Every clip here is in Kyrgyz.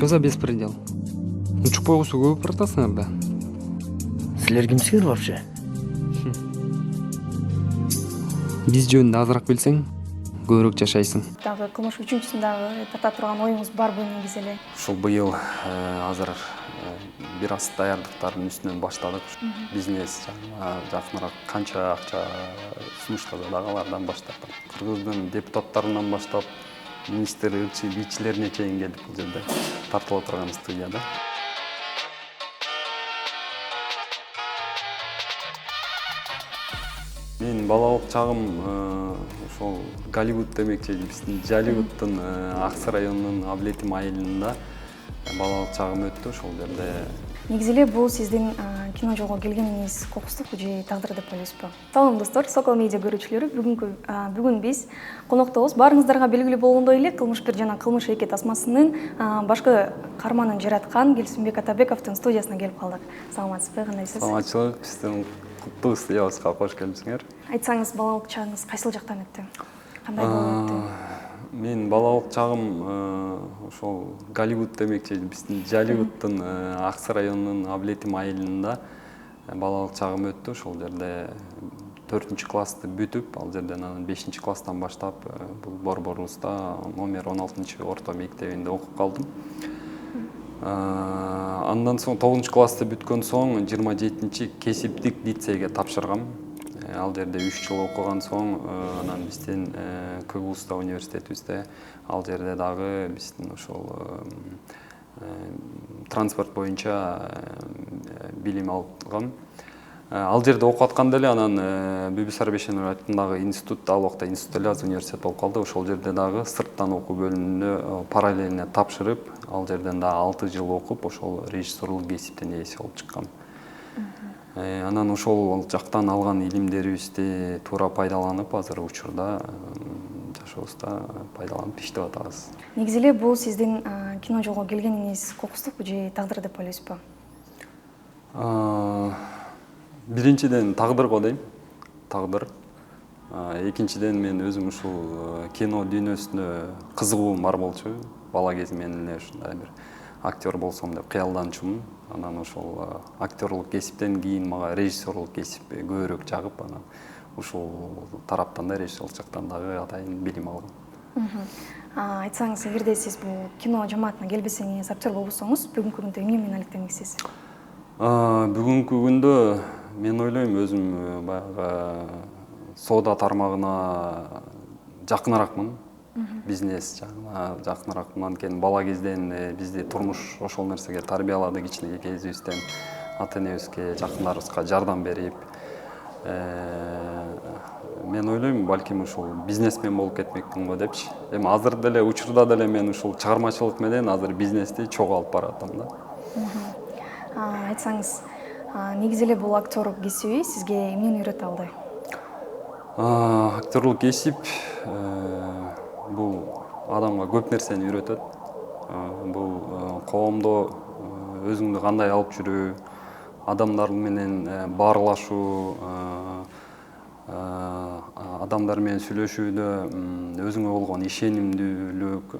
Что за беспредел? Учуп койгусу көп баратасыңар да. Силер кимсиңер вообще? Биз жөнүндө азыраак билсең, көбүрөөк жашайсың. Дагы кылмыш үчүнчүсүн тарта турган оюңуз барбы негизи эле? Ушул быйыл азыр бир аз даярдыктардын үстүнөн баштадык. Бизнес жакыныраак канча акча сунуштаса дагы алардан баштап, кыргыздын депутаттарынан баштап, министр, ырчы, бийчилерине чейин келип бул жерде тартыла турган студияда. Мен балалык чагым ошол Голливуд демекчи, биздин Жалливуддун Аксы районунун Аблетим айылында балалык чагым өттү. Ошол жерде Негизи эле бул сиздин кино жолго келгениңиз кокустук же тагдыр деп ойлойсузбу? Салам достор, Сокол медиа көрүүчүлөрү, бүгүн биз коноктобуз. Баарыңыздарга белгилүү болгондой эле Кылмыш 1 жана Кылмыш 2 тасмасынын башкы каарманын жараткан Келсинбек Атабековдун студиясына келип калдык. Саламатсызбы, кандайсыз? саламатчылык, биздин куттуу студиябызга кош келипсиңер. Айтсаңыз, балалык чагыңыз кайсыл жактан өттү? Кандай болуп өттү? Мен балалык чагым ошол Голливуд демекчи, биздин Жалливуддун Аксы районунун Аблетим айылында балалык чагым өттү. Ошол жерде 4-классты бүтүп, ал жерден анан 5-класстан баштап бул Борборубузда номер 16-орто мектебинде окуп калдым. Андан соң 9-классты бүткөн соң 27-чи кесиптик лицейге тапшыргам. Ал жерде 3 жыл окуган соң анан биздин КГУста университетибизде ал жерде дагы биздин ошол транспорт боюнча билим алгам. Ал жерде окуп атканда эле анан Бүбүсар Бейшенов атындагы институт, ал убакта институт эле, азыр университет болуп калды. Ошол жерде дагы сырттан окуу бөлүмүнө параллельно тапшырып, ал жерден дагы 6 жыл окуп, ошол режиссерлук кесиптин ээси болуп чыккам. Анан ошол жактан алган илимдерибизди туура пайдаланып, азыр учурда жашообузда пайдаланып иштеп атабыз. Негизи эле бул сиздин кино жолго келгениңиз кокустук же тагдыр деп ойлойсузбу? Биринчиден тагдыр го дейм, тагдыр. Экинчиден мен өзүм ушул кино дүйнөсүнө кызыгуум бар болчу. Бала кезимден эле ушундай бир актер болсом деп кыялданчумун. Анан ошол актерлук кесиптен кийин мага режиссерлук кесип көбүрөөк жагып, анан ушул тараптан да, режиссерлук жактан дагы атайын билим алгам. Айтсаңыз, эгерде сиз бул кино жамаатына келбесеңиз, актер болбосоңуз, бүгүнкү күндө эмне менен алектенексиз? Бүгүнкү күндө мен ойлойм, өзүм баягы соода тармагына жакыныраакмын. Бизнес жагына жакыныраакмын. Анткени бала кезден бизди турмуш ошол нерсеге тарбиялады, кичинекей кезибизден ата-энебизге, жакындарыбызга жардам берип. Мен ойлойм, балким ушул бизнесмен болуп кетмекмин го депчи. Эми азыр деле, учурда деле мен ушул чыгармачылык менен азыр бизнести чогуу алып баратам да. Айтсаңыз, негизи эле бул актерлук кесиби сизге эмнени үйрөтө алды? Актерлук кесип бул адамга көп нерсени үйрөтөт. Бул коомдо өзүңдү кандай алып жүрүү, адамдар менен баарлашуу, адамдар менен сүйлөшүүдө өзүңө болгон ишенимдүүлүк,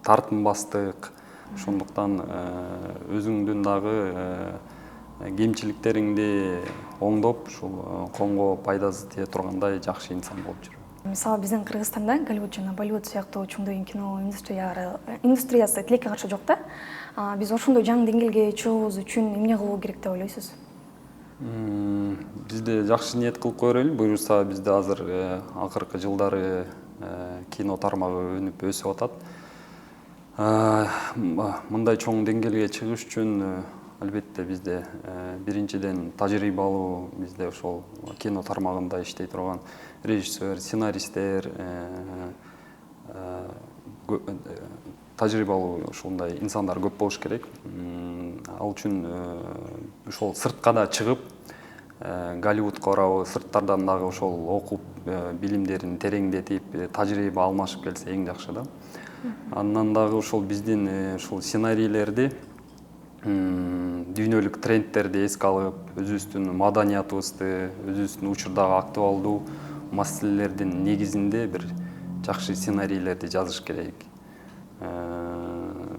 тартынбастык, ошондуктан өзүңдүн дагы кемчиликтериңди оңдоп, ушул коомго пайдасы тие тургандай жакшы инсан болуп жүрүү. Мисалы, биздин Кыргызстанда Голливуд жана Болливуд сыяктуу чоң кино индустриясы тилекке каршы жок да. Биз ошондой жаңы деңгээлге чыгуубуз үчүн эмне кылуу керек деп ойлойсуз? Бизде жакшы ниет кылып көрөлү. Буюрса, бизде азыр акыркы жылдары кино тармагы өнүп өсүп атат. Мындай чоң деңгээлге чыгыш үчүн албетте бизде биринчиден тажрыйбалуу, бизде ошол кино тармагында иштей турган режиссер, сценаристтер, тажрыйбалуу ушундай инсандар көп болуш керек. Ал үчүн ошол сыртка да чыгып, Голливудка барабы, сырттардан дагы ошол окуп, билимдерин тереңдетип, тажрыйба алмашып келсе эң жакшы да. Андан дагы ошол биздин ушул сценарийлерди, дүйнөлүк трендтерди эске алып, өзүбүздүн маданиятыбызды, өзүбүздүн учурдагы актуалдуу маселелердин негизинде бир жакшы сценарийлерди жазыш керек.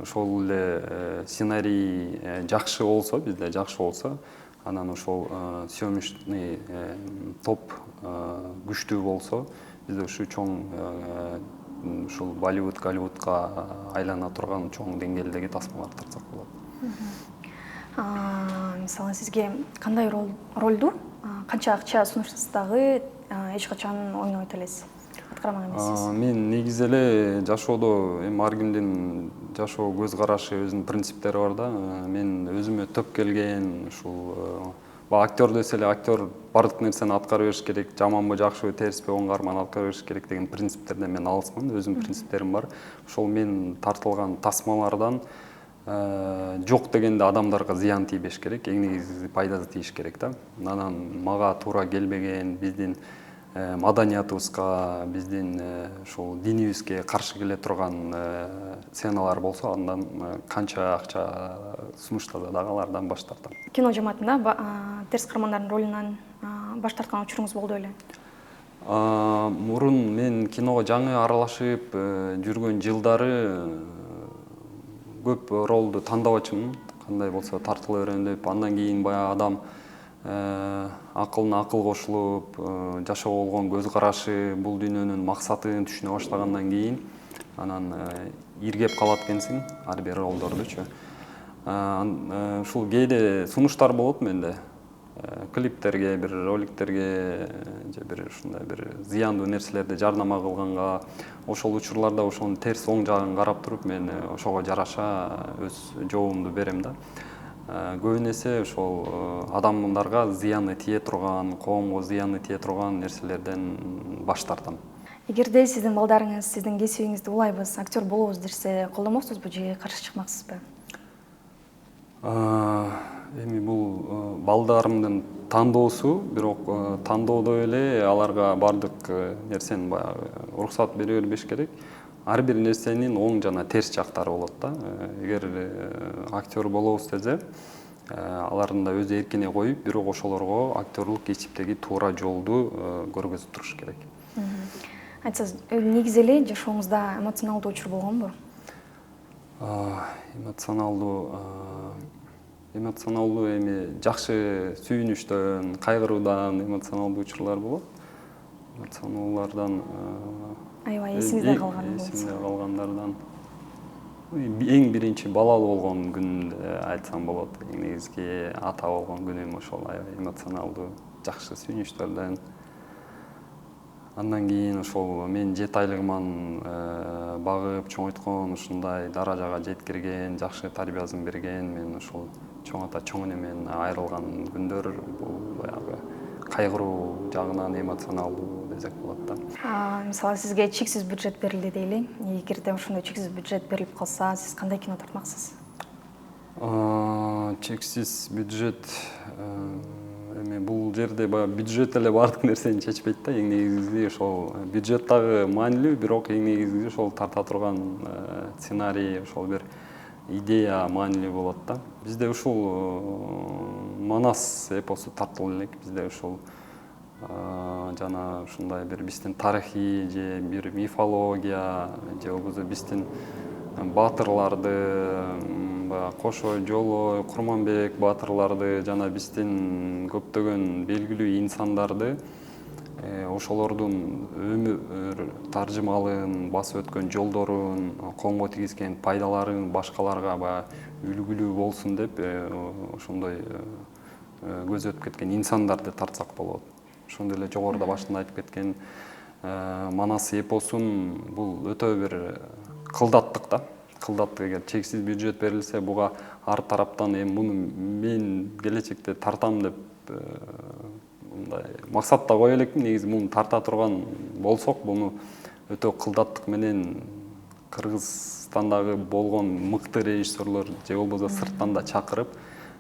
ошол эле сценарий жакшы болсо, бизде жакшы болсо, анан ошол съемочный топ күчтүү болсо, бизде ушу чоң ушул Болливуд, Голливудка айлана турган чоң деңгээлдеги тасмалар тартсак болот. Мисалы сизге кандай ролду канча акча сунушсаңыз дагы эч качан ойнобойт элесиз, аткармак эмессиз? Мен негизи эле жашоодо эми ар кимдин жашоо көз карашы, өзүнүн принциптери бар да. Мен өзүмө төп келген ушул актер десе эле актер бардык нерсени аткара бериш керек, жаманбы жакшыбы терсизби оң карман аткара бериш керек деген принциптерден мен алысмын. Өзүмдүн принциптерим бар. Ошол мен тартылган тасмалардан жок дегенде адамдарга зыян тийбеш керек, эң негизи пайдасы тийиш керек да. Анан мага туура келбеген, биздин маданиятыбызга, биздин ушул динибизге каршы келе турган сценалар болсо, андан канча акча сунуштаса дагы алардан баш тартам. Кино жамаатында терс кармандардын ролунан баш тарткан учуруңуз болду беле? Мурун мен киного жаңы аралашып жүргөн жылдары көп ролду тандабачымын. Кандай болсо тартыла берем деп, андан кийин баягы адам акылына акыл кошулуп, жашоого болгон көз карашы, бул дүйнөнүн максатын түшүнө баштагандан кийин анан иргеп калат экенсиң ар бир ролдордучу. Ушул кээде сунуштар болот менде. Клиптерге, бир роликтерге же бир ушундай бир зыяндуу нерселерди жарнама кылганга, ошол учурларда ошонун терс оң жагын карап туруп мен ошого жараша өз жообумду берем да. Көбүн эсе ошол адамдарга зыяны тие турган, коомго зыяны тие турган нерселерден баш тартам. Эгерде сиздин балдарыңыз сиздин кесибиңизди улайбыз, актер болобуз десе, колдомоксузбу же каршы чыкмаксызбы? Эми бул балдарымдын тандоосу, бирок тандоодо эле аларга бардык нерсени баягы уруксат бере бербеш керек. Ар бир нерсенин оң жана терс жактары болот да. Эгер актер болобуз десе, алардын да өз эркине коюп, бирок ошолорго актерлук кесиптеги туура жолду көргөзүп туруш керек. Айтсаңыз, негизи эле жашооңузда эмоционалдуу учур болгонбу? Эмоционалдуу эми жакшы сүйүнүчтөн, кайгыруудан эмоционалдуу учурлар болот. Эмоционалдуулардан Аябай эсиңизде калган болсо. Эсимде калгандардан эң биринчи балалуу болгон күнүмдү айтсам болот. Эң негизги ата болгон күнүм ошол аябай эмоционалдуу, жакшы сүйүнүчтөрдөн. Андан кийин ошол мен 7 айлыгыман багып, чоңойткон, ушундай даражага жеткирген, жакшы тарбиясын берген, мен ошол чоң ата, чоң эне менен айрылган күндөр бул баягы кайгыруу жагынан эмоционалдуу десек болот да. Мисалы сизге чексиз бюджет берилди дейли. Эгерде ошондой чексиз бюджет берилип калса, сиз кандай кино тартмаксыз? Чексиз бюджет эми бул жерде баягы бюджет эле бардык нерсени чечпейт да. Эң негизги ошол бюджет дагы маанилүү, бирок эң негизги ошол тарта турган сценарий, ошол бир идея маанилүү болот да. Бизде ушул Манас эпосу тартылып элек. Бизде ушул жана ушундай бир биздин тарыхый же бир мифология же болбосо биздин баатырларды, Кошо, Жоло, Курманбек баатырларды жана биздин көптөгөн белгилүү инсандарды ошолордун өмүр таржымалын, басып өткөн жолдорун, коомго тийгизген пайдаларын башкаларга баягы үлгүлүү болсун деп ошондой көзөтүп кеткен инсандарды тартсак болот. Ошондой эле жогоруда башында айтып кеткен Манас эпосун бул өтө бир кылдаттык да. Кылдаттык, эгер чексиз бюджет берилсе, буга ар тараптан эми муну мен келечекте тартам деп мындай максатта кое элекмин. Негизи муну тарта турган болсок, буну өтө кылдаттык менен Кыргызстандагы болгон мыкты режиссерлор же болбосо сырттан да чакырып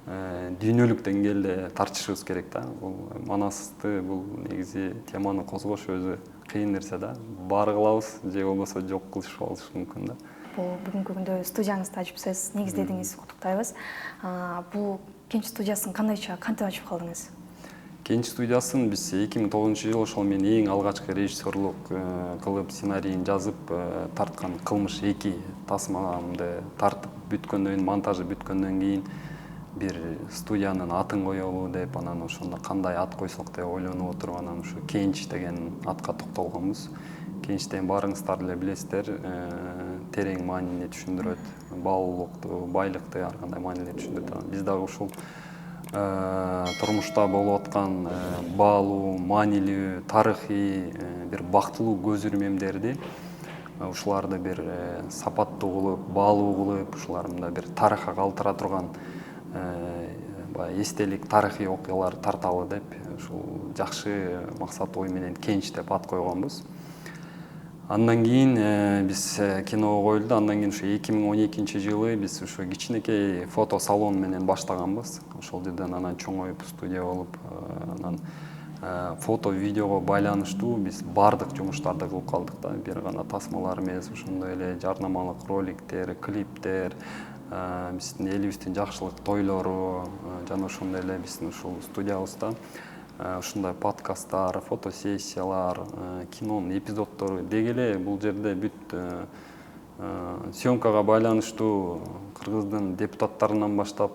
дүйнөлүк деңгээлде тартышыбыз керек да. Бул Манасты, бул негизи теманы козгош өзү кыйын нерсе да. Баары кылабыз же болбосо жок кылышып алышы мүмкүн да. Бул бүгүнкү күндө студияңызды ачыпсыз, негиздедиңиз, куттуктайбыз. Бул Кенч студиясын кантип ачып калдыңыз? Кенч студиясын биз 2009-жылы ошол мен эң алгачкы режиссерлук кылып, сценарийин жазып тарткан Кылмыш 2 тасмамды тартып бүткөндөн кийин, монтажы бүткөндөн кийин бир студиянын атын коелу деп, анан ошондо кандай ат койсок деп ойлонуп отуруп, анан ушу Кенч деген атка токтолгонбуз. Кенч деген баарыңыздар эле билесиздер, терең маанини түшүндүрөт, баалуулукту, байлыкты, ар кандай маанилерди түшүндүрөт. Биз дагы ушул турмушта болуп аткан баалуу, маанилүү, тарыхый бир бактылуу көз ирмемдерди ушуларды бир сапаттуу кылып, баалуу кылып, ушулар мындай бир тарыхка калтыра турган баягы эстелик, тарыхый окуяларды тарталы деп, ушул жакшы максат ой менен Кенч деп ат койгонбуз. Андан кийин биз киного коюлду. Андан кийин ушу 2012-жылы биз ушу кичинекей фото салон менен баштаганбыз. Ошол жерден анан чоңоюп студия болуп, анан фото, видеого байланыштуу биз бардык жумуштарды кылып калдык да. Бир гана тасмалар эмес, ошондой эле жарнамалык роликтер, клиптер, биздин элибиздин жакшылык тойлору жана ошондой эле биздин ушул студиябызда ушундай подкасттар, фотосессиялар, кинонун эпизоддору деги эле бул жерде бүт съемкага байланыштуу кыргыздын депутаттарынан баштап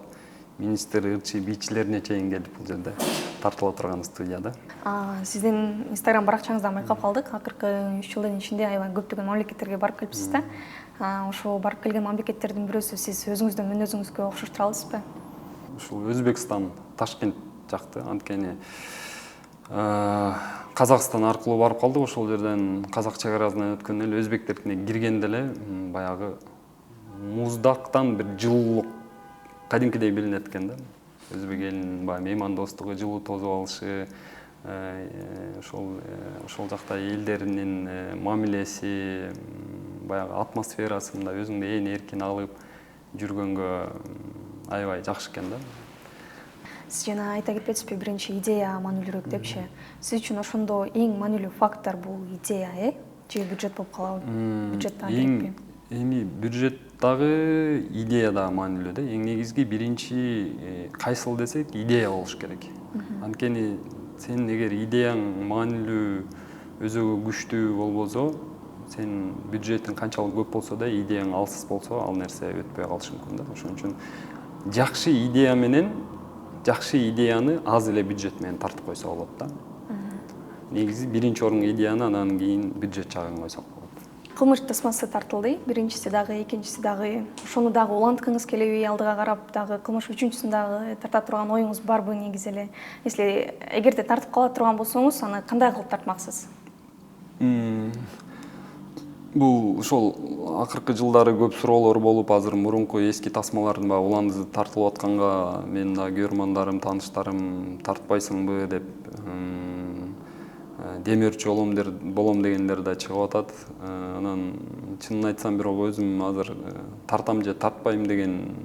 министр, ырчы, бийчилерине чейин келип бул жерде тартыла турган студия да. Сиздин Instagram баракчаңыздан байкап калдык. Акыркы 3 жылдын ичинде аябай көптөгөн мамлекеттерге барып келипсиз да. Ошол барып келген мамлекеттердин бирөөсү сиз өзүңүздүн мүнөзүңүзгө окшоштура аласызбы? Ушул Өзбекстан, Ташкент жакты. Анткени Казакстан аркылуу барып калдык. Ошол жерден казак чек арасынан өткөндө эле өзбектердикине киргенде эле баягы муздактан бир жылуулук кадимкидей билинет экен да. Өзбек элинин баягы меймандостугу, жылуу тосуп алышы, ошол жакта элдеринин мамилеси, баягы атмосферасы мындай өзүңдү ээн эркин алып жүргөнгө аябай жакшы экен да. Сиз жана айта кетпедизби, биринчи идея маанилүүрөөк депчи. Сиз үчүн ошондо эң маанилүү фактор бул идея, же бюджет болуп калабы? Бюджет дагы керекпи? Эми бюджет дагы, идея дагы маанилүү да. Эң негизги биринчи кайсыл десек, идея болуш керек. Анткени сен эгер идеяң маанилүү, өзөгө күчтүү болбосо, сен бюджетиң канчалык көп болсо да, идеяң алсыз болсо, ал нерсе өтпөй калышы мүмкүн да. Ошон үчүн жакшы идея менен жакшы идеяны аз эле бюджет менен тартып койсо болот да. Негизи биринчи орунга идеяны, анан кийин бюджет жагын койсок болот. Кылмыш тасмасы тартылды, биринчиси дагы, экинчиси дагы. Ошону дагы уланткыңыз келеби, алдыга карап дагы кылмыш үчүнчүсүн дагы тарта турган оюңуз барбы негизи эле? Эгерде тартып кала турган болсоңуз, аны кандай кылып тартмаксыз? Бул ошол акыркы жылдары көп суроолор болуп, азыр мурунку эски тасмалардын баягы уланды тартылып атканга менин дагы көрөрмандарым, тааныштарым тартпайсыңбы деп демөөрчү болом дегендер да чыгып атат. Анан чынын айтсам, бирок өзүм азыр тартам же тартпайм деген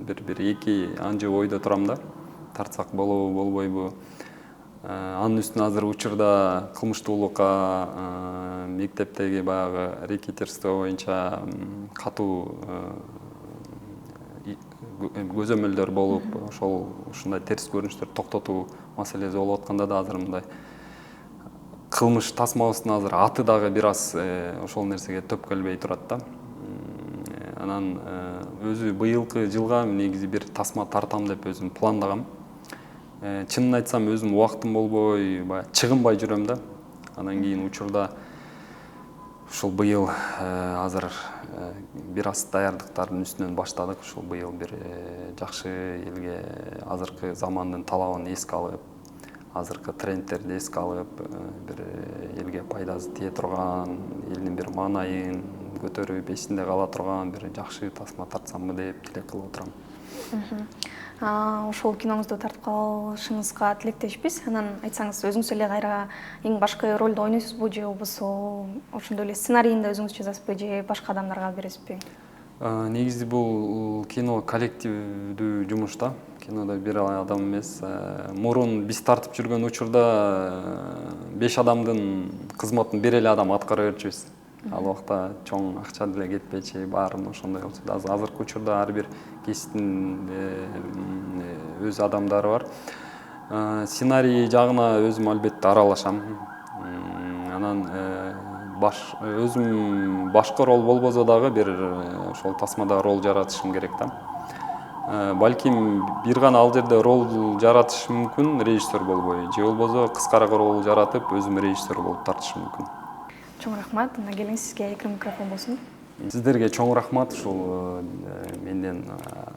бир эки анжы ойдо турам да. Тартсак болобу, болбойбу? Анын үстүнө азыр учурда кылмыштуулукка, мектептеги баягы рекетерство боюнча катуу көзөмөлдөр болуп, ушундай терс көрүнүштөрдү токтотуу маселеси болуп атканда да азыр мындай кылмыш тасмабыздын азыр аты дагы бир аз ошол нерсеге төпкөлбөй турат да. Анан өзү быйылкы жылга негизи бир тасма тартам деп өзүм пландагам. Чынын айтсам, өзүм убактым болбой, баягы чыгынбай жүрөм да. Анан кийин учурда ушул быйыл азыр бир аз даярдыктардын үстүнөн баштадык. Ушул быйыл бир жакшы элге азыркы замандын талабын эске алып, азыркы трендтерди эске алып, бир элге пайдасы тие турган, элдин бир маанайын көтөрүп, эсинде кала турган бир жакшы тасма тартсамбы деп тилек кылып отурам. Ошол киноңузду тартып калышыңызга тилектешпиз. Анан айтсаңыз, өзүңүз эле кайра эң башкы ролду ойнойсузбу, же болбосо ошондой эле сценарийин да өзүңүз жазасызбы, же башка адамдарга бересизби? Негизи бул кино коллективдүү жумуш да. Кинодо бир адам эмес. Мурун биз тартып жүргөн учурда 5 адамдын кызматын бир эле адам аткара берчүбүз. Ал убакта чоң акча деле кетпечи, баарын ошондой болчу. Азыркы учурда ар бир кесиптин өз адамдары бар. Сценарий жагына өзүм албетте аралашам. Анан өзүм башка роль болбосо дагы бир ошол тасмада роль жаратышым керек да. Балким бир гана ал жерде роль жаратышым мүмкүн, режиссер болбой, же болбосо кыскараак роль жаратып өзүм режиссер болуп тартышым мүмкүн. Чоң рахмат. Мына келиңиз, сизге эки микрофон болсун. Сиздерге чоң рахмат, ушул менден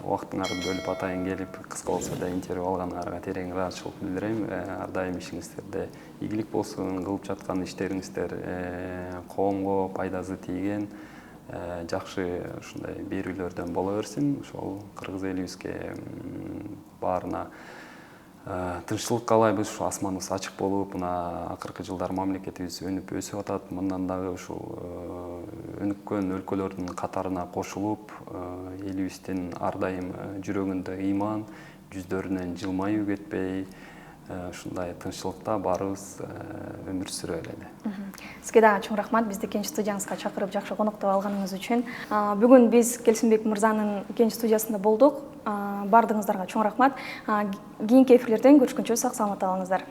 убактыңарды бөлүп атайын келип, кыска болсо да интервью алганыңарга терең ыраазычылык билдирем. Ар дайым ишиңиздерде ийгилик болсун, кылып жаткан иштериңиздер коомго пайдасы тийген, жакшы ушундай берүүлөрдөн боло берсин. Ошол кыргыз элибизге баарына тынччылык каалайбыз, ушу асманыбыз ачык болуп, мына акыркы жылдары мамлекетибиз өнүп өсүп атат. Мындан дагы ушул өнүккөн өлкөлөрдүн катарына кошулуп, элибиздин ар дайым жүрөгүндө ыйман, жүздөрүнөн жылмаюу кетпей, ушундай тынччылыкта баарыбыз өмүр сүрөлү эле. Сизге дагы чоң рахмат, бизди Кенч студияңызга чакырып жакшы коноктоп алганыңыз үчүн. Бүгүн биз Келсинбек мырзанын Кенч студиясында болдук. Бардыгыңыздарга чоң рахмат. Кийинки эфирлерден көрүшкөнчө сак саламатта болуңуздар.